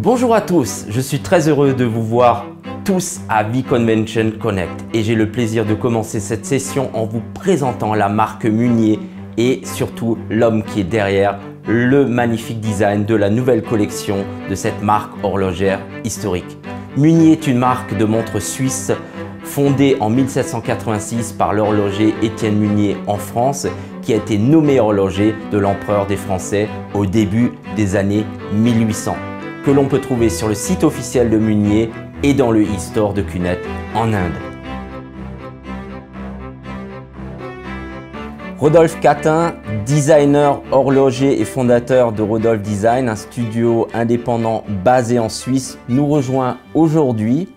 Bonjour à tous, je suis très heureux de vous voir tous à V-Convention Connect et j'ai le plaisir de commencer cette session en vous présentant la marque Munier et surtout l'homme qui est derrière le magnifique design de la nouvelle collection de cette marque horlogère historique. Munier est une marque de montres suisse fondée en 1786 par l'horloger Étienne Munier en France, qui a été nommé horloger de l'empereur des Français au début des années 1800, que l'on peut trouver sur le site officiel de Munier et dans le e-store de Cunet en Inde. Rodolphe Catin, designer, horloger et fondateur de Rodolphe Design, un studio indépendant basé en Suisse, nous rejoint aujourd'hui.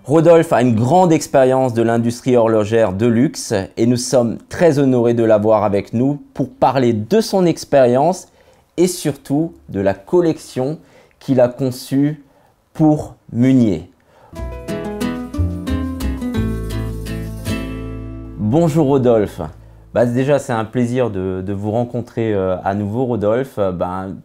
Rodolphe a une grande expérience de l'industrie horlogère de luxe et nous sommes très honorés de l'avoir avec nous pour parler de son expérience et surtout de la collection qu'il a conçue pour Munier. Bonjour Rodolphe. Déjà, c'est un plaisir de vous rencontrer à nouveau, Rodolphe.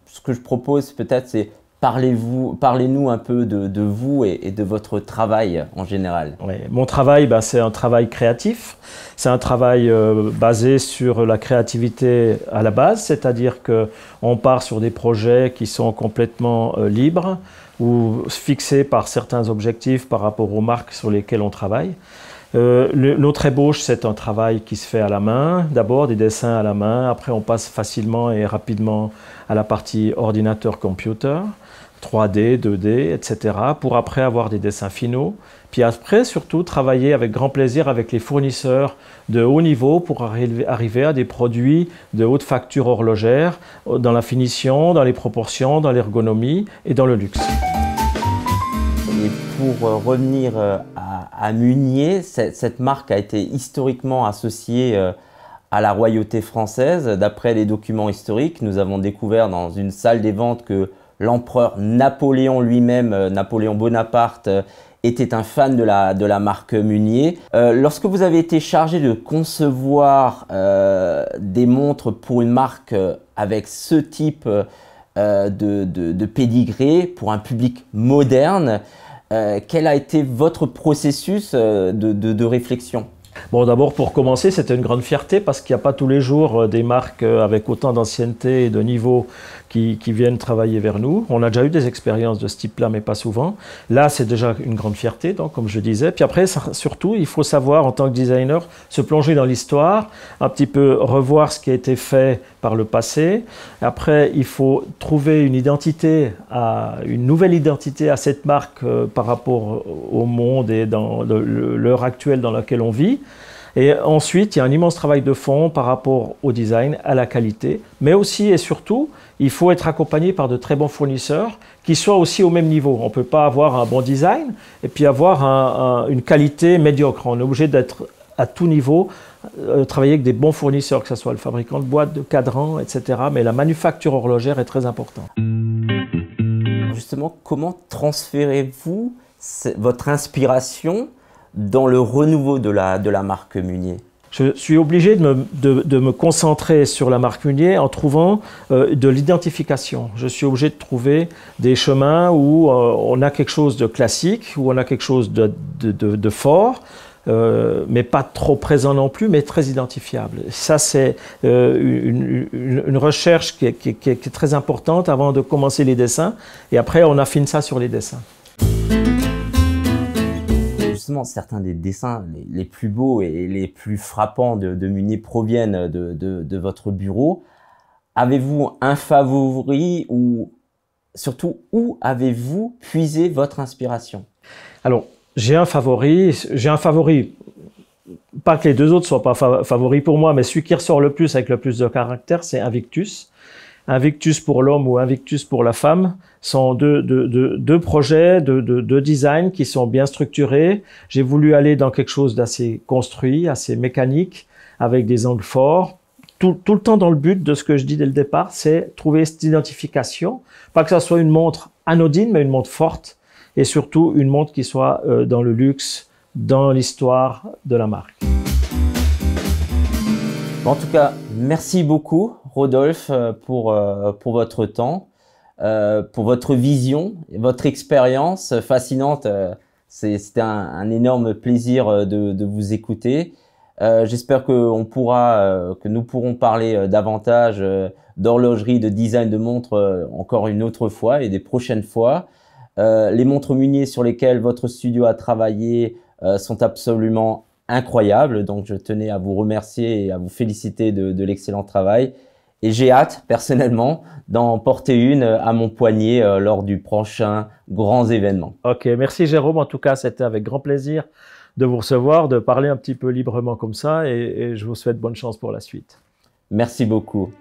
Ce que je propose peut-être, c'est parlez-nous un peu de vous et de votre travail en général. Oui, mon travail, c'est un travail créatif. C'est un travail basé sur la créativité à la base, c'est-à-dire qu'on part sur des projets qui sont complètement libres ou fixés par certains objectifs par rapport aux marques sur lesquelles on travaille. Notre ébauche, c'est un travail qui se fait à la main, d'abord des dessins à la main, après on passe facilement et rapidement à la partie ordinateur-computer, 3D, 2D, etc., pour après avoir des dessins finaux. Puis après, surtout, travailler avec grand plaisir avec les fournisseurs de haut niveau pour arriver à des produits de haute facture horlogère, dans la finition, dans les proportions, dans l'ergonomie et dans le luxe. Et pour revenir à Munier, cette marque a été historiquement associée à la royauté française. D'après les documents historiques, nous avons découvert dans une salle des ventes que l'empereur Napoléon lui-même, Napoléon Bonaparte, était un fan de la marque Munier. Lorsque vous avez été chargé de concevoir des montres pour une marque avec ce type de pédigré, pour un public moderne, quel a été votre processus de réflexion ? Bon, d'abord, pour commencer, c'était une grande fierté parce qu'il n'y a pas tous les jours des marques avec autant d'ancienneté et de niveau qui viennent travailler vers nous. On a déjà eu des expériences de ce type-là, mais pas souvent. Là, c'est déjà une grande fierté, donc, comme je disais. Puis après, surtout, il faut savoir, en tant que designer, se plonger dans l'histoire, un petit peu revoir ce qui a été fait par le passé. Après, il faut trouver une identité, une nouvelle identité à cette marque par rapport au monde et dans l'heure actuelle dans laquelle on vit. Et ensuite, il y a un immense travail de fond par rapport au design, à la qualité, mais aussi et surtout, il faut être accompagné par de très bons fournisseurs qui soient aussi au même niveau. On ne peut pas avoir un bon design et puis avoir une qualité médiocre. On est obligé d'être à tout niveau, travailler avec des bons fournisseurs, que ce soit le fabricant de boîtes, de cadrans, etc. Mais la manufacture horlogère est très importante. Justement, comment transférez-vous votre inspiration dans le renouveau de la marque Munier? Je suis obligé de me concentrer sur la marque Munier en trouvant de l'identification. Je suis obligé de trouver des chemins où on a quelque chose de classique, où on a quelque chose de fort, mais pas trop présent non plus, mais très identifiable. Ça, c'est une recherche qui est très importante avant de commencer les dessins. Et après, on affine ça sur les dessins. Justement, certains des dessins les plus beaux et les plus frappants de Munier proviennent de votre bureau. Avez-vous un favori ou surtout où avez-vous puisé votre inspiration? Alors, j'ai un favori, pas que les deux autres ne soient pas favoris pour moi, mais celui qui ressort le plus avec le plus de caractère, c'est Invictus. Invictus pour l'homme ou Invictus pour la femme sont deux projets de design qui sont bien structurés. J'ai voulu aller dans quelque chose d'assez construit, assez mécanique, avec des angles forts. Tout le temps dans le but de ce que je dis dès le départ, c'est trouver cette identification. Pas que ça soit une montre anodine, mais une montre forte. Et surtout une montre qui soit dans le luxe, dans l'histoire de la marque. En tout cas, merci beaucoup Rodolphe pour votre temps. pour votre vision, votre expérience fascinante. C'était un énorme plaisir de vous écouter. J'espère que nous pourrons parler davantage d'horlogerie, de design de montres encore une autre fois et des prochaines fois. Les montres Munier sur lesquelles votre studio a travaillé sont absolument incroyables. Donc, je tenais à vous remercier et à vous féliciter de l'excellent travail. Et j'ai hâte, personnellement, d'en porter une à mon poignet lors du prochain grand événement. Ok, merci Jérôme. En tout cas, c'était avec grand plaisir de vous recevoir, de parler un petit peu librement comme ça et je vous souhaite bonne chance pour la suite. Merci beaucoup.